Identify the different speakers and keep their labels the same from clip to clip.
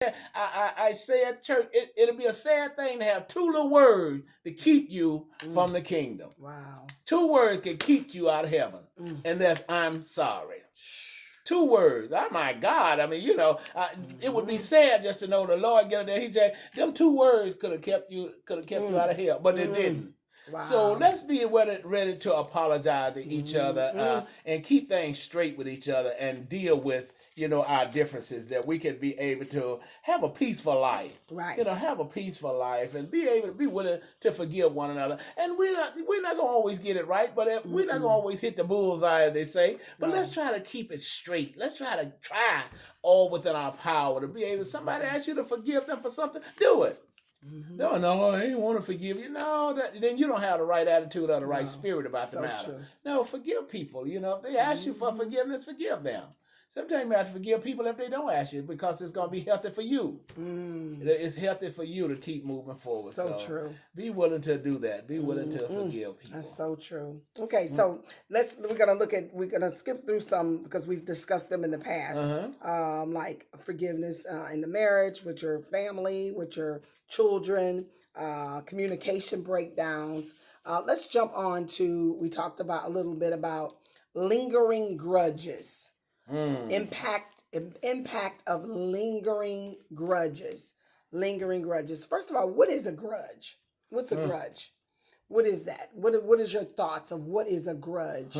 Speaker 1: I say at church, it'll be a sad thing to have two little words to keep you from the kingdom.
Speaker 2: Wow.
Speaker 1: Two words can keep you out of heaven, and that's I'm sorry. Two words. Oh my God. I mean, it would be sad just to know the Lord get there. He said, them two words could have kept you out of hell, but it didn't.
Speaker 2: Wow.
Speaker 1: So let's be ready to apologize to each other and keep things straight with each other and deal with our differences, that we can be able to have a peaceful life.
Speaker 2: Right.
Speaker 1: Have a peaceful life and be able to be willing to forgive one another. And we're not gonna always get it right, but we're not gonna always hit the bullseye, as they say. But let's try to keep it straight. Let's try all within our power to be able. Somebody asks you to forgive them for something, do it. No, I ain't want to forgive you. No, then you don't have the right attitude or the right spirit about the matter. True. No, forgive people. If they ask you for forgiveness, forgive them. Sometimes you have to forgive people if they don't ask you, because it's going to be healthy for you. It's healthy for you to keep moving forward.
Speaker 2: So true.
Speaker 1: Be willing to do that. Be willing to forgive people.
Speaker 2: That's so true. Okay, so we're gonna skip through some, because we've discussed them in the past. Like forgiveness in the marriage, with your family, with your children, communication breakdowns. Let's jump on to, we talked about a little bit about lingering grudges. Impact of lingering grudges. First of all, what is a grudge? What's a grudge? What is that? What is your thoughts of what is a grudge?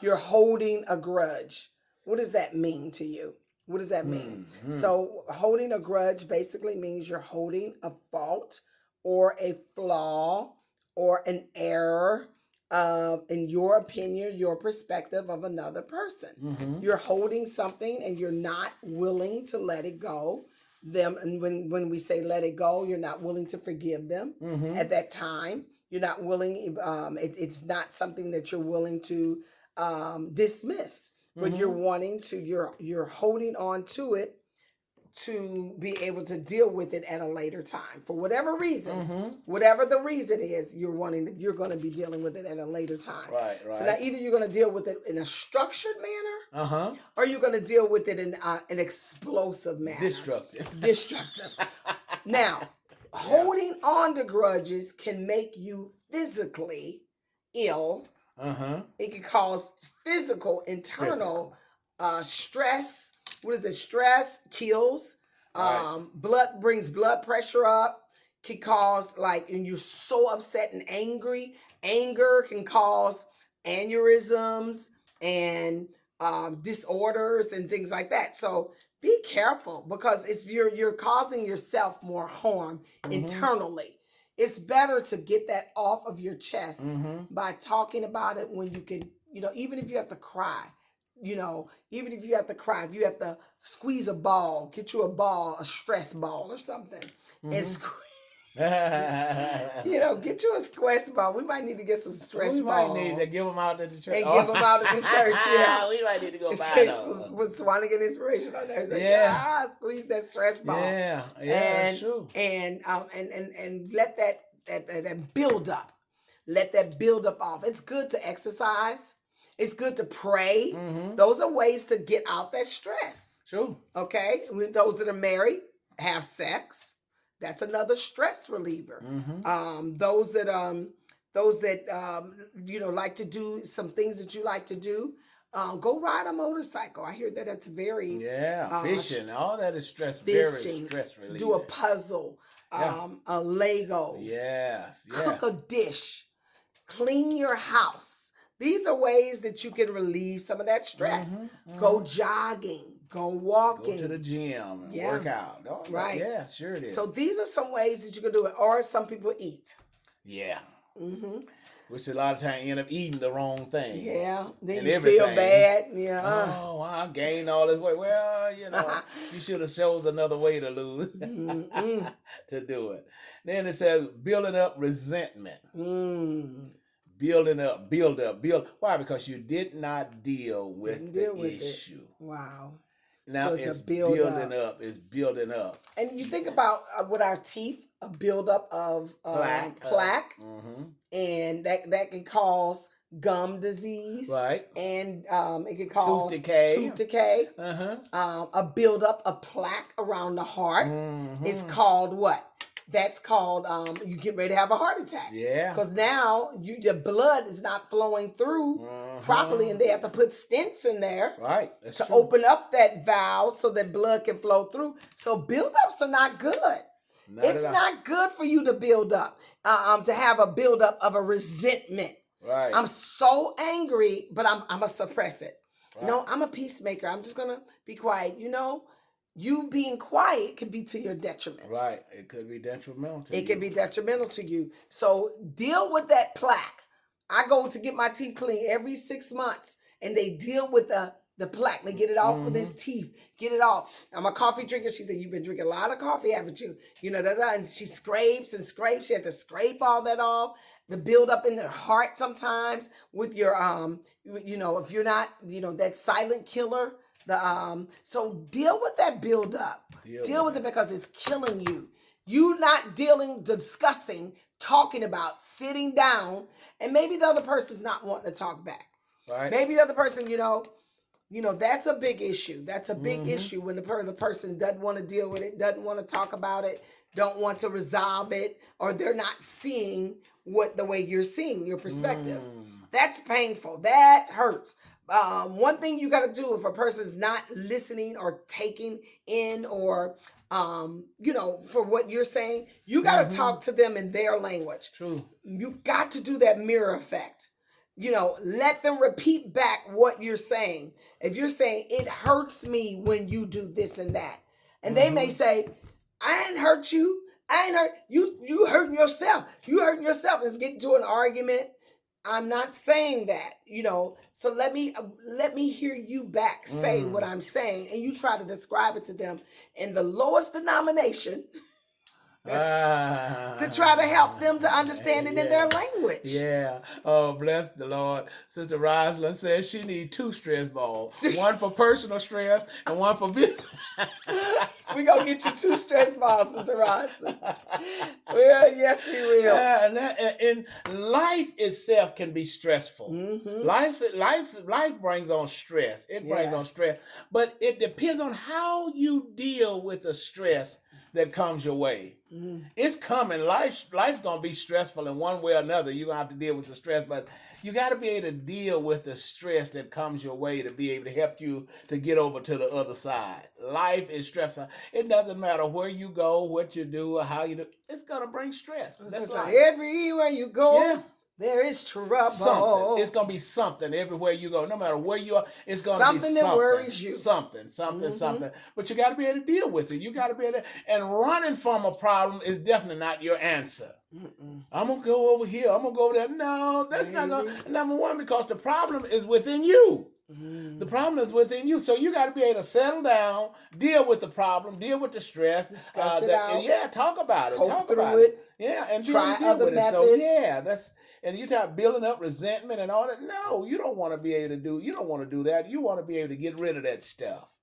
Speaker 2: You're holding a grudge. What does that mean to you? What does that mean? So holding a grudge basically means you're holding a fault or a flaw or an error in your opinion, your perspective of another person. You're holding something and you're not willing to let it go. And when we say let it go, you're not willing to forgive them at that time. You're not willing. It's not something that you're willing to dismiss, but you're holding on to it to be able to deal with it at a later time, for whatever reason. Whatever the reason is, you're going to be dealing with it at a later time.
Speaker 1: Right.
Speaker 2: So now either you're going to deal with it in a structured manner, or you're going to deal with it in an explosive manner. Destructive. Now, holding on to grudges can make you physically ill. It can cause internal stress. What is it? Stress kills. Brings blood pressure up. Can cause, and you're so upset and angry. Anger can cause aneurysms and disorders and things like that. So be careful, because you're causing yourself more harm internally. It's better to get that off of your chest by talking about it when you can, even if you have to cry. Even if you have to cry, if you have to squeeze a ball, get you a stress ball or something, and get you a stress ball. We might need to get some stress balls.
Speaker 1: We might need to give them out at the church.
Speaker 2: And give them out at the church, yeah.
Speaker 1: We might need to go buy those.
Speaker 2: With Swanigan Inspiration on there. Squeeze that stress ball.
Speaker 1: Yeah, that's true.
Speaker 2: And let that build up. Let that build up off. It's good to exercise. It's good to pray. Those are ways to get out that stress.
Speaker 1: True.
Speaker 2: Okay? With those that are married, have sex. That's another stress reliever. Those that like to do some things that you like to do, go ride a motorcycle. I hear that that's very
Speaker 1: fishing. All that is stress.
Speaker 2: Fishing.
Speaker 1: Very stress relieving.
Speaker 2: Do a puzzle. A Legos.
Speaker 1: Yes.
Speaker 2: Cook a dish. Clean your house. These are ways that you can relieve some of that stress. Go jogging. Go walking.
Speaker 1: Go to the gym and work out.
Speaker 2: Right.
Speaker 1: Yeah, sure it is.
Speaker 2: So these are some ways that you can do it. Or some people eat.
Speaker 1: Yeah. Which a lot of times end up eating the wrong thing.
Speaker 2: Yeah. Then you feel bad. Yeah.
Speaker 1: Oh, I gained all this weight. Well, you should have chosen another way to lose to do it. Then it says building up resentment. Build up. Why? Because you did not deal with the issue.
Speaker 2: Wow.
Speaker 1: Now
Speaker 2: so it's building
Speaker 1: up. It's building up.
Speaker 2: And you think about with our teeth, a buildup of plaque, and that can cause gum disease,
Speaker 1: Right.
Speaker 2: and it can cause
Speaker 1: decay.
Speaker 2: tooth decay. A buildup of plaque around the heart. It's called what? That's called you get ready to have a heart attack.
Speaker 1: Yeah.
Speaker 2: Because now your blood is not flowing through properly, and they have to put stents in there.
Speaker 1: Right. That's
Speaker 2: to
Speaker 1: true.
Speaker 2: open up that valve so that blood can flow through. So buildups are not good. It's not good for you to build up, to have a buildup of a resentment.
Speaker 1: Right.
Speaker 2: I'm so angry, but I'm going to suppress it.
Speaker 1: Right.
Speaker 2: No, I'm a peacemaker. I'm just going to be quiet. You being quiet can be to your detriment.
Speaker 1: Right. It could be detrimental to you.
Speaker 2: It can be detrimental to you. So deal with that plaque. I go to get my teeth cleaned every 6 months, and they deal with the plaque. They get it off with his teeth. Get it off. I'm a coffee drinker. She said, you've been drinking a lot of coffee, haven't you? And she scrapes and scrapes. She had to scrape all that off. The build up in the heart sometimes with your, if you're not, that silent killer. So deal with that build up. Deal with it because it's killing you. You not discussing, talking about, sitting down, and maybe the other person's not wanting to talk back.
Speaker 1: Right.
Speaker 2: Maybe the other person, that's a big issue. That's a big issue when the person doesn't want to deal with it, doesn't want to talk about it, don't want to resolve it, or they're not seeing the way you're seeing your perspective. That's painful. That hurts. One thing you got to do if a person's not listening or taking in or, for what you're saying, you got to talk to them in their language.
Speaker 1: True.
Speaker 2: You got to do that mirror effect. Let them repeat back what you're saying. If you're saying, it hurts me when you do this and that. And they may say, I ain't hurt you. I ain't hurt you. You hurting yourself. You hurting yourself. Let's get into an argument. I'm not saying that, so let me hear you back say what I'm saying. And you try to describe it to them in the lowest denomination to try to help them to understand it in their language.
Speaker 1: Yeah. Oh, bless the Lord. Sister Rosalind says she needs 2 stress balls. One for personal stress and one for business.
Speaker 2: We're going to get you 2 stress balls, Sister Rosalind. Well, yes, we will.
Speaker 1: And life itself can be stressful. Life brings on stress. It brings on stress. But it depends on how you deal with the stress that comes your way. It's coming. Life's going to be stressful in one way or another. You're going to have to deal with the stress, but you got to be able to deal with the stress that comes your way to be able to help you to get over to the other side. Life is stressful. It doesn't matter where you go, what you do, or how you do. It's going to bring stress. That's life.
Speaker 2: Everywhere you go, there is trouble.
Speaker 1: Something. It's going to be something everywhere you go. No matter where you are, it's going to be something
Speaker 2: that worries you.
Speaker 1: Something. But you got to be able to deal with it. You got to be able to. And running from a problem is definitely not your answer. I'm going to go over here. I'm going to go over there. No, that's not going to. Number one, because the problem is within you. The problem is within you. So you got to be able to settle down, deal with the problem, deal with the stress.
Speaker 2: Discuss it out.
Speaker 1: Talk about it.
Speaker 2: Talk about it.
Speaker 1: Yeah, and
Speaker 2: try
Speaker 1: deal
Speaker 2: other
Speaker 1: with
Speaker 2: methods.
Speaker 1: It. So and you talk building up resentment and all that. No, you don't want to be able to do. You don't want to do that. You want to be able to get rid of that stuff.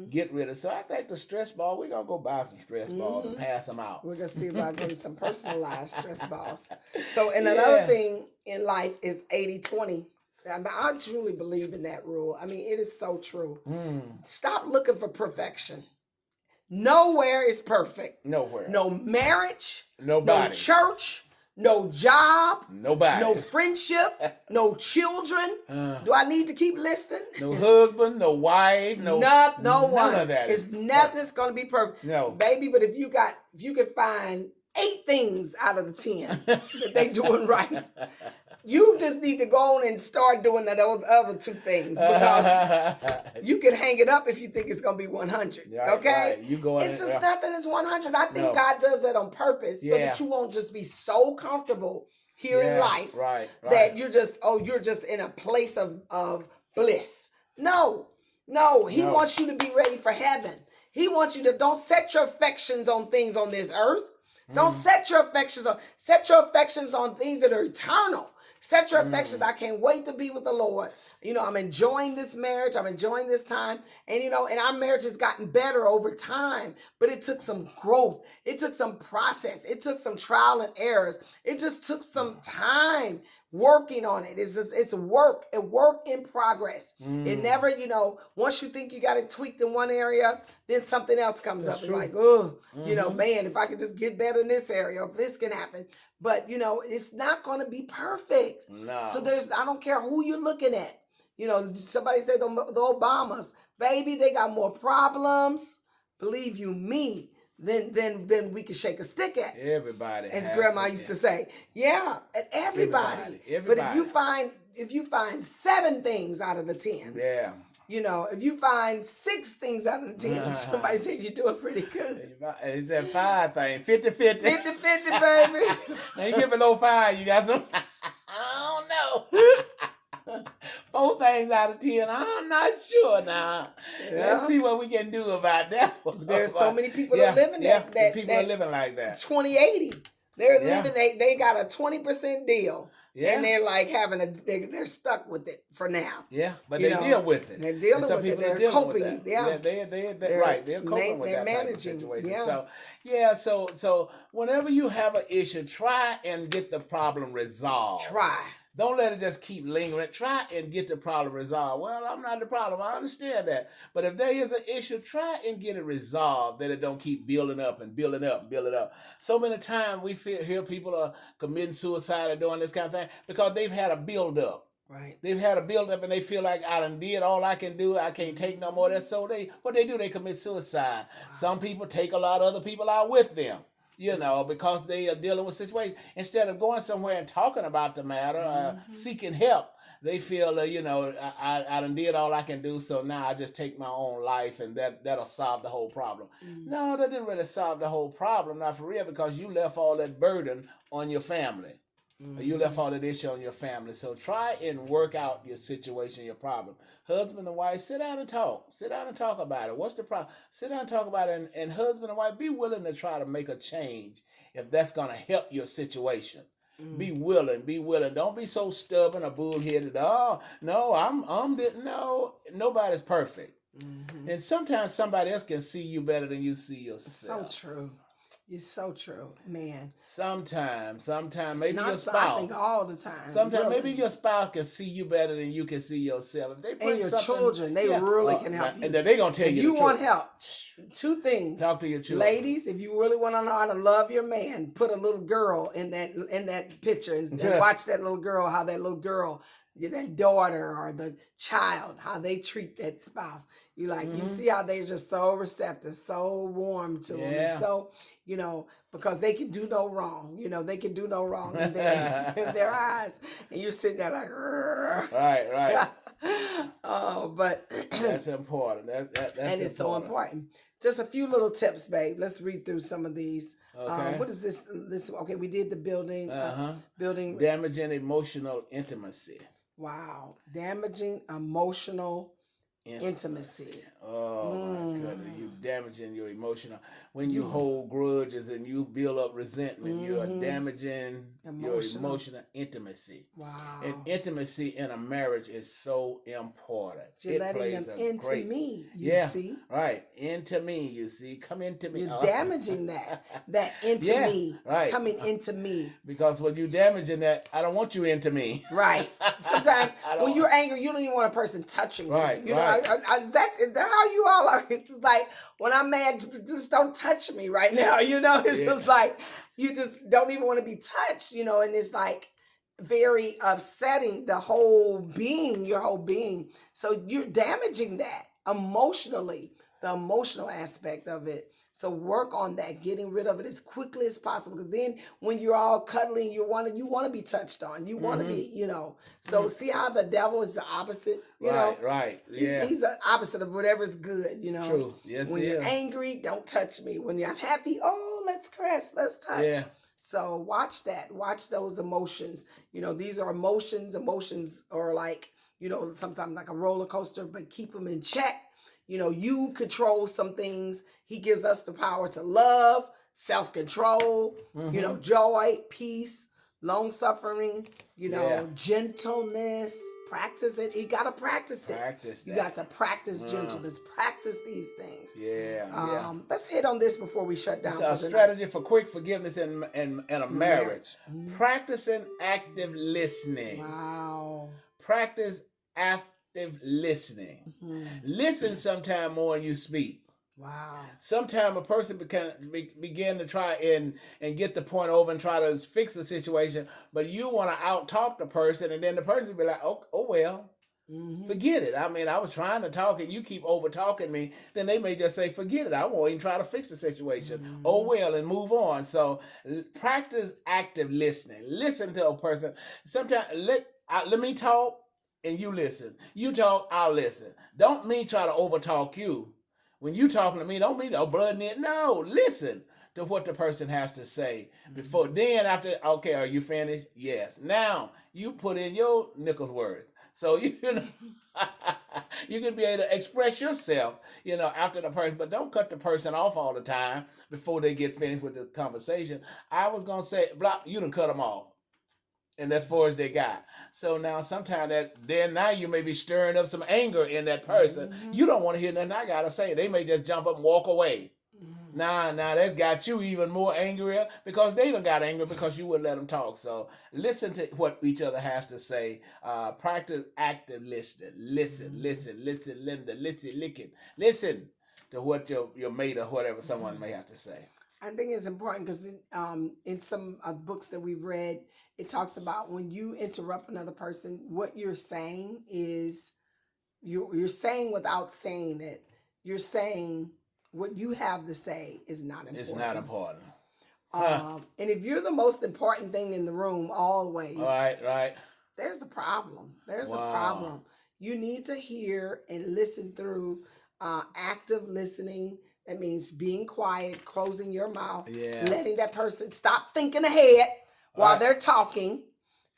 Speaker 1: Get rid of. So I think the stress ball. We're gonna go buy some stress balls and pass them out.
Speaker 2: We're gonna see about getting some personalized stress balls. So, and another thing in life is 80-20. I truly believe in that rule. I mean, it is so true. Stop looking for perfection. Nowhere is perfect.
Speaker 1: Nowhere.
Speaker 2: No marriage.
Speaker 1: Nobody.
Speaker 2: No church. No job.
Speaker 1: Nobody.
Speaker 2: No friendship. No children. Do I need to keep listing?
Speaker 1: No husband. No wife. No one.
Speaker 2: None
Speaker 1: of that.
Speaker 2: It's nothing's going to be perfect.
Speaker 1: No.
Speaker 2: Baby, but if you could find 8 things out of the 10 that they doing right, you just need to go on and start doing those other 2 things because you can hang it up if you think it's going to be 100.
Speaker 1: Right,
Speaker 2: okay?
Speaker 1: Right. You go
Speaker 2: it's just nothing is 100. I think God does that on purpose so that you won't just be so comfortable here in life that you're just in a place of bliss. No. He wants you to be ready for heaven. He wants you to don't set your affections on things on this earth. Don't set your affections on things that are eternal. Set your affections. I can't wait to be with the Lord. I'm enjoying this marriage. I'm enjoying this time. And, and our marriage has gotten better over time, but it took some growth. It took some process. It took some trial and errors. It just took some time working on it. It's a work in progress. It never, once you think you got it tweaked in one area, then something else comes up. It's like, oh, man, if I could just get better in this area, or if this can happen. But, it's not going to be perfect.
Speaker 1: No.
Speaker 2: So I don't care who you're looking at. Somebody said the Obamas, baby, they got more problems, believe you me, than we can shake a stick at.
Speaker 1: Everybody,
Speaker 2: as Grandma used to say. Yeah, and everybody. But if you find 7 things out of the 10,
Speaker 1: yeah.
Speaker 2: If you find 6 things out of the 10, somebody said you're doing pretty good.
Speaker 1: He said 5 things, 50-50.
Speaker 2: 50-50, baby.
Speaker 1: Now you give below 5, you got some. I don't know. 4 things out of 10, I'm not sure now. Yeah. Let's see what we can do about that one.
Speaker 2: There's so many people that are living that
Speaker 1: people are living like that.
Speaker 2: 2080. They're living, they got a 20% deal. Yeah. And they're like they're stuck with it for now.
Speaker 1: Yeah, but they deal with it.
Speaker 2: They're dealing with it. They're coping. Yeah,
Speaker 1: they're right. They're coping with that type of situation.
Speaker 2: Yeah.
Speaker 1: So whenever you have an issue, try and get the problem resolved. Don't let it just keep lingering. Try and get the problem resolved. Well, I'm not the problem. I understand that. But if there is an issue, try and get it resolved, that it don't keep building up and building up and building up. So many times we hear people are committing suicide or doing this kind of thing because they've had a build up.
Speaker 2: Right.
Speaker 1: They've had a build up and they feel like I done did all I can do. I can't take no more. That's so what they do, they commit suicide. Wow. Some people take a lot of other people out with them. Because they are dealing with situations. Instead of going somewhere and talking about the matter, seeking help, they feel, I done did all I can do, so now I just take my own life and that'll solve the whole problem. No, that didn't really solve the whole problem, not for real, because you left all that burden on your family. You left all that issue on your family. So try and work out your situation, your problem. Husband and wife, sit down and talk. Sit down and talk about it. What's the problem? Sit down and talk about it. And husband and wife, be willing to try to make a change if that's going to help your situation. Be willing. Don't be so stubborn or bullheaded. Oh, no, no, nobody's perfect. And sometimes somebody else can see you better than you see yourself.
Speaker 2: So true. It's so true, man.
Speaker 1: Sometimes, maybe
Speaker 2: Not
Speaker 1: your spouse.
Speaker 2: I think all the time.
Speaker 1: Sometimes maybe your spouse can see you better than you can see yourself. If they bring
Speaker 2: and your children, they really can help you.
Speaker 1: And then they're going to tell you
Speaker 2: if you want help, 2 things.
Speaker 1: Talk to your children.
Speaker 2: Ladies, if you really want to know how to love your man, put a little girl in that picture and watch that little girl, how that little girl, that daughter or the child, how they treat that spouse. You see how they're just so receptive, so warm to them. And so, because they can do no wrong. They can do no wrong in their eyes. And you're sitting there like, rrr.
Speaker 1: Right.
Speaker 2: Oh, but
Speaker 1: that's important. That's
Speaker 2: and it's so important. Just a few little tips, babe. Let's read through some of these.
Speaker 1: Okay.
Speaker 2: What is this? Okay, we did the building. Building.
Speaker 1: Damaging emotional intimacy.
Speaker 2: Wow. Damaging emotional intimacy.
Speaker 1: Oh my goodness, you damaging your emotional. When you hold grudges and you build up resentment, you are damaging your emotional intimacy.
Speaker 2: Wow.
Speaker 1: And intimacy in a marriage is so important.
Speaker 2: You're letting them into me, you see.
Speaker 1: Right. Into me, you see. Come into me.
Speaker 2: You're damaging that into me.
Speaker 1: Right. Coming
Speaker 2: into me.
Speaker 1: Because when you damaging that, I don't want you into me.
Speaker 2: Right. Sometimes when you're angry, you don't even want a person touching you.
Speaker 1: Right.
Speaker 2: Is that how you all are? It's just like, when I'm mad, just don't touch me right now. It's just like, you just don't even want to be touched, and it's like very upsetting your whole being. So you're damaging that emotionally, the emotional aspect of it. So work on that, getting rid of it as quickly as possible. Because then when you're all cuddly, you want to be touched on. You want to be, So see how the devil is the opposite,
Speaker 1: Right. Yeah.
Speaker 2: He's the opposite of whatever's good,
Speaker 1: True. Yes,
Speaker 2: when you're angry, don't touch me. When you're happy, let's caress, let's touch.
Speaker 1: Yeah.
Speaker 2: So watch that. Watch those emotions. These are emotions. Emotions are like, sometimes like a roller coaster, but keep them in check. You control some things. He gives us the power to love, self-control, joy, peace, long suffering,
Speaker 1: Yeah.
Speaker 2: gentleness. Practice it. You got to practice it.
Speaker 1: Practice
Speaker 2: You
Speaker 1: that.
Speaker 2: got to practice gentleness. Practice these things.
Speaker 1: Yeah.
Speaker 2: Let's hit on this before we shut down.
Speaker 1: It's
Speaker 2: for
Speaker 1: a
Speaker 2: tonight.
Speaker 1: strategy for quick forgiveness in a marriage. Practicing active listening.
Speaker 2: Wow.
Speaker 1: Practice active listening. Listen sometime more than you speak.
Speaker 2: Wow.
Speaker 1: Sometimes a person begin to try and get the point over and try to fix the situation, but you want to out talk the person, and then the person will be like, oh well, forget it. I mean, I was trying to talk and you keep over talking me. Then they may just say, forget it. I won't even try to fix the situation. Oh well, and move on. So practice active listening. Listen to a person. Sometimes let me talk and you listen. You talk, I'll listen. Don't me try to over talk you. When you talking to me, don't mean no blood in it. No, listen to what the person has to say before. Then after, okay, are you finished? Yes. Now you put in your nickel's worth, so you know you can be able to express yourself, after the person. But don't cut the person off all the time before they get finished with the conversation. I was gonna say, block. You done cut them off. And as far as they got. So now sometimes now you may be stirring up some anger in that person. You don't want to hear nothing I gotta say. They may just jump up and walk away. Now that's got you even more angrier because they done got angry because you wouldn't let them talk. So listen to what each other has to say. Practice active listening. Listen, Linda, listen to what your mate or whatever someone may have to say.
Speaker 2: I think it's important because in some books that we've read, it talks about when you interrupt another person, what you're saying is you're saying without saying it. You're saying what you have to say is not important.
Speaker 1: It's not important.
Speaker 2: And if you're the most important thing in the room always,
Speaker 1: right.
Speaker 2: There's a problem. There's a problem. You need to hear and listen through active listening. That means being quiet, closing your mouth, letting that person stop thinking ahead while they're talking.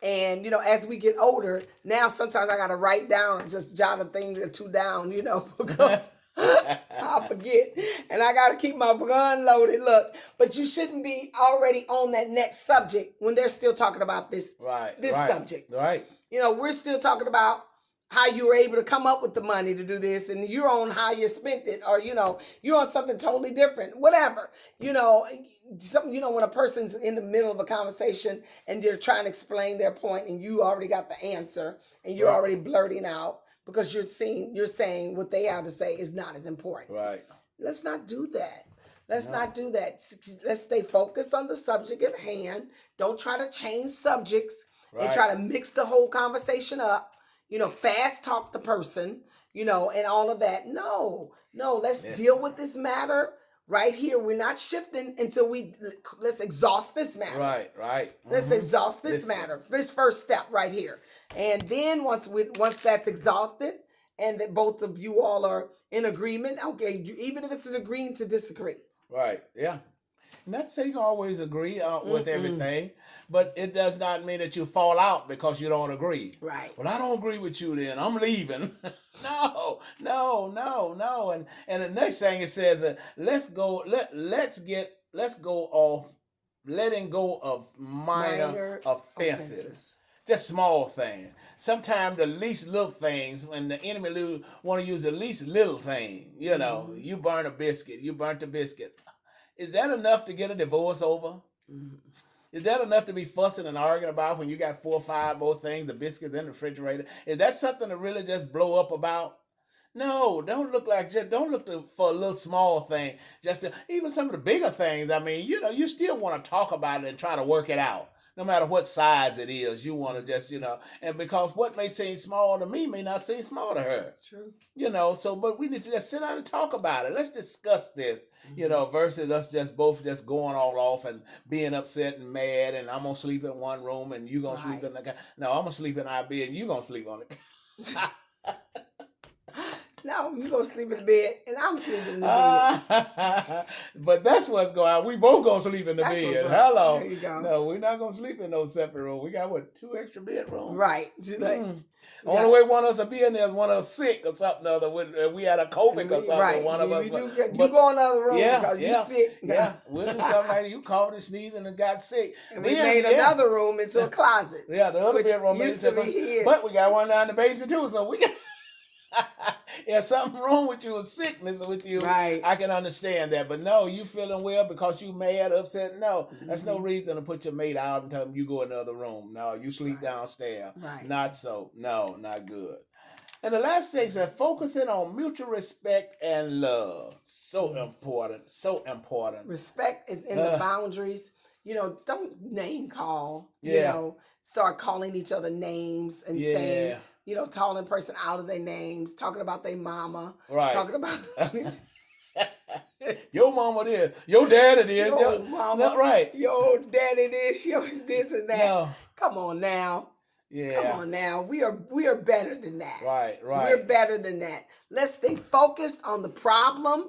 Speaker 2: And, as we get older, now sometimes I got to write down and just jot a thing or two down, because I'll forget. And I got to keep my gun loaded. Look, but you shouldn't be already on that next subject when they're still talking about this subject.
Speaker 1: Right.
Speaker 2: We're still talking about how you were able to come up with the money to do this, and you're on how you spent it, or you're on something totally different, whatever. When a person's in the middle of a conversation and they're trying to explain their point, and you already got the answer, and you're already blurting out because you're saying what they have to say is not as important.
Speaker 1: Right.
Speaker 2: Let's not do that. Let's not do that. Let's stay focused on the subject at hand. Don't try to change subjects and try to mix the whole conversation up. Fast talk the person, and all of that. No, let's deal with this matter right here. We're not shifting until let's exhaust this matter.
Speaker 1: Right.
Speaker 2: Let's exhaust this matter. This first step right here. And then once that's exhausted and that both of you all are in agreement, okay, even if it's an agreeing to disagree.
Speaker 1: Right, yeah. Not saying you always agree with everything, but it does not mean that you fall out because you don't agree.
Speaker 2: Right.
Speaker 1: Well, I don't agree with you then. I'm leaving. No. And the next thing it says, let's go off letting go of minor offenses. Just small things. Sometimes the least little things, when the enemy want to use the least little thing, you burn a biscuit, you burnt the biscuit. Is that enough to get a divorce over? Mm-hmm. Is that enough to be fussing and arguing about when you got 4 or 5 more things, the biscuits in the refrigerator? Is that something to really just blow up about? No, don't look for a little small thing. Even some of the bigger things. I mean, you still want to talk about it and try to work it out. No matter what size it is, you want to just, and because what may seem small to me may not seem small to her.
Speaker 2: True.
Speaker 1: But we need to just sit down and talk about it. Let's discuss this, versus us just both just going all off and being upset and mad, and I'm going to sleep in one room and you going to sleep in the... No, I'm going to sleep in our bed and you going to sleep on it.
Speaker 2: No, you go sleep in the bed, and I'm sleeping in the bed.
Speaker 1: But that's what's going on. We both gonna sleep in the
Speaker 2: That's
Speaker 1: bed.
Speaker 2: what's up.
Speaker 1: Hello.
Speaker 2: There you go.
Speaker 1: No, we're not gonna sleep in no separate room. We got what, 2 extra bedrooms?
Speaker 2: Right. She's like,
Speaker 1: Only way one of us will be in there is one of us sick or something other. We had a COVID or something.
Speaker 2: right.
Speaker 1: One of us.
Speaker 2: You go in the other room because you sick.
Speaker 1: Yeah, we'll do something like that. You coughed and sneezed and got sick.
Speaker 2: And we made another room into a closet.
Speaker 1: Yeah, the other bedroom
Speaker 2: used to be his.
Speaker 1: But we got one down in the basement too, so we got. There's something wrong with you, a sickness with you.
Speaker 2: Right.
Speaker 1: I can understand that. But no, you feeling well because you mad, upset. No, that's no reason to put your mate out and tell him you go in the other room. No, you sleep downstairs.
Speaker 2: Right.
Speaker 1: Not so. No, not good. And the last thing is that focusing on mutual respect and love. So important. So important.
Speaker 2: Respect is in the boundaries. Don't name call.
Speaker 1: Yeah.
Speaker 2: Start calling each other names and saying, calling a person out of their names, talking about their mama,
Speaker 1: Right.
Speaker 2: talking about
Speaker 1: your mama this, your daddy this,
Speaker 2: your mama,
Speaker 1: no, right?
Speaker 2: Your daddy this, your this and that.
Speaker 1: No.
Speaker 2: Come on now.
Speaker 1: Yeah.
Speaker 2: Come on now. We are better than that.
Speaker 1: Right.
Speaker 2: We're better than that. Let's stay focused on the problem,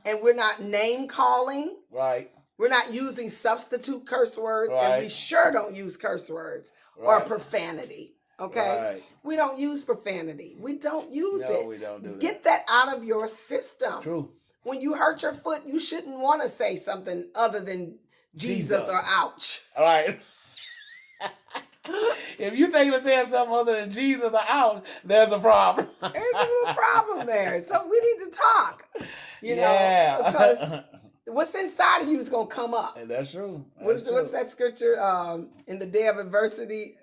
Speaker 2: and we're not name calling.
Speaker 1: Right.
Speaker 2: We're not using substitute curse words, and we sure don't use curse words or profanity. Okay?
Speaker 1: Right.
Speaker 2: We don't use profanity. We don't use it.
Speaker 1: No, we don't do that.
Speaker 2: Get that out of your system.
Speaker 1: True.
Speaker 2: When you hurt your foot, you shouldn't want to say something other than Jesus or ouch.
Speaker 1: All right. If you think of saying something other than Jesus or ouch, there's a problem.
Speaker 2: There's a little problem there. So we need to talk.
Speaker 1: Yeah.
Speaker 2: Because what's inside of you is going to come up.
Speaker 1: And that's true.
Speaker 2: What's that scripture? In the day of adversity,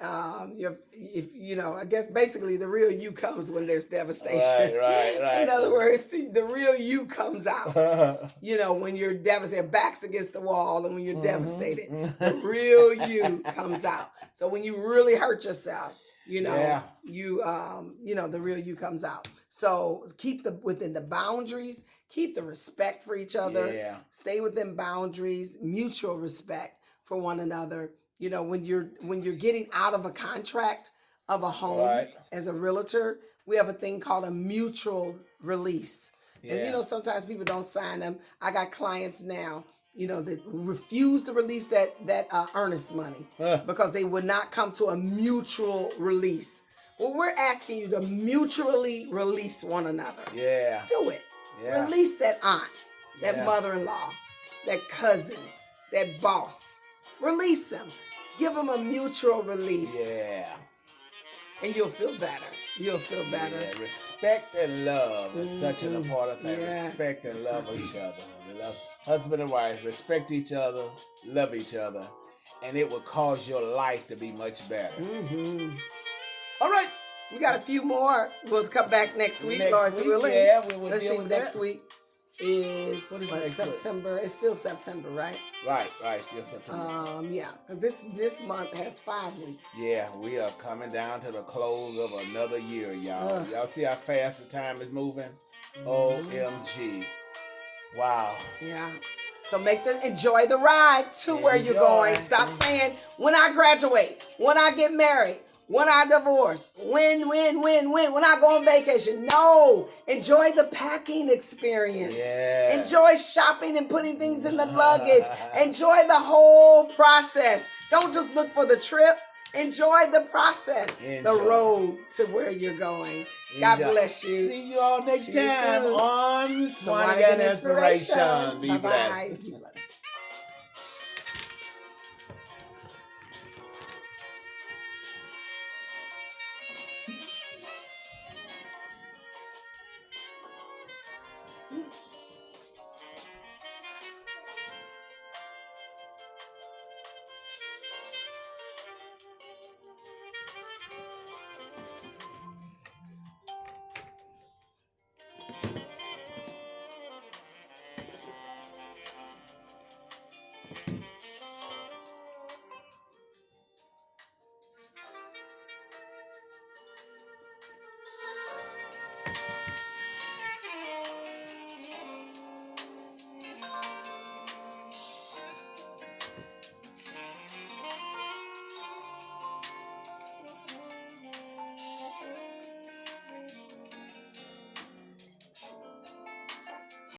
Speaker 2: I guess basically the real you comes when there's devastation.
Speaker 1: Right.
Speaker 2: In other words, the real you comes out. When you're devastated, back's against the wall, and when you're devastated, the real you comes out. So when you really hurt yourself, the real you comes out. So keep within the boundaries, keep the respect for each other.
Speaker 1: Yeah.
Speaker 2: Stay within boundaries, mutual respect for one another. When you're getting out of a contract of a home as a realtor, we have a thing called a mutual release. Yeah. And sometimes people don't sign them. I got clients now, that refuse to release that earnest money because they would not come to a mutual release. Well, we're asking you to mutually release one another.
Speaker 1: Yeah.
Speaker 2: Do it. Yeah. Release that aunt, that mother-in-law, that cousin, that boss. Release them. Give them a mutual release.
Speaker 1: Yeah.
Speaker 2: And you'll feel better. You'll feel better.
Speaker 1: Yeah. Respect and love is such an important thing. Yes. Respect and love each other. Husband and wife, respect each other, love each other, and it will cause your life to be much better. Mm-hmm. All right.
Speaker 2: We got a few more. We'll come back next week, Lord's willing.
Speaker 1: Yeah, we'll
Speaker 2: Let's
Speaker 1: deal
Speaker 2: see,
Speaker 1: with
Speaker 2: next
Speaker 1: that.
Speaker 2: week is
Speaker 1: September.
Speaker 2: It's still September, right?
Speaker 1: Right, still September.
Speaker 2: Yeah, because this month has 5 weeks.
Speaker 1: Yeah, we are coming down to the close of another year, y'all. Y'all see how fast the time is moving? OMG. Wow.
Speaker 2: Yeah. So enjoy the ride to where you're going. Stop saying, when I graduate, when I get married, when I divorce, when I go on vacation. No, enjoy the packing experience.
Speaker 1: Yeah.
Speaker 2: Enjoy shopping and putting things in the luggage. Enjoy the whole process. Don't just look for the trip. Enjoy the process, the road to where you're going. God bless you.
Speaker 1: See you all next time on Swanigan Inspiration. Be blessed.
Speaker 2: Be blessed.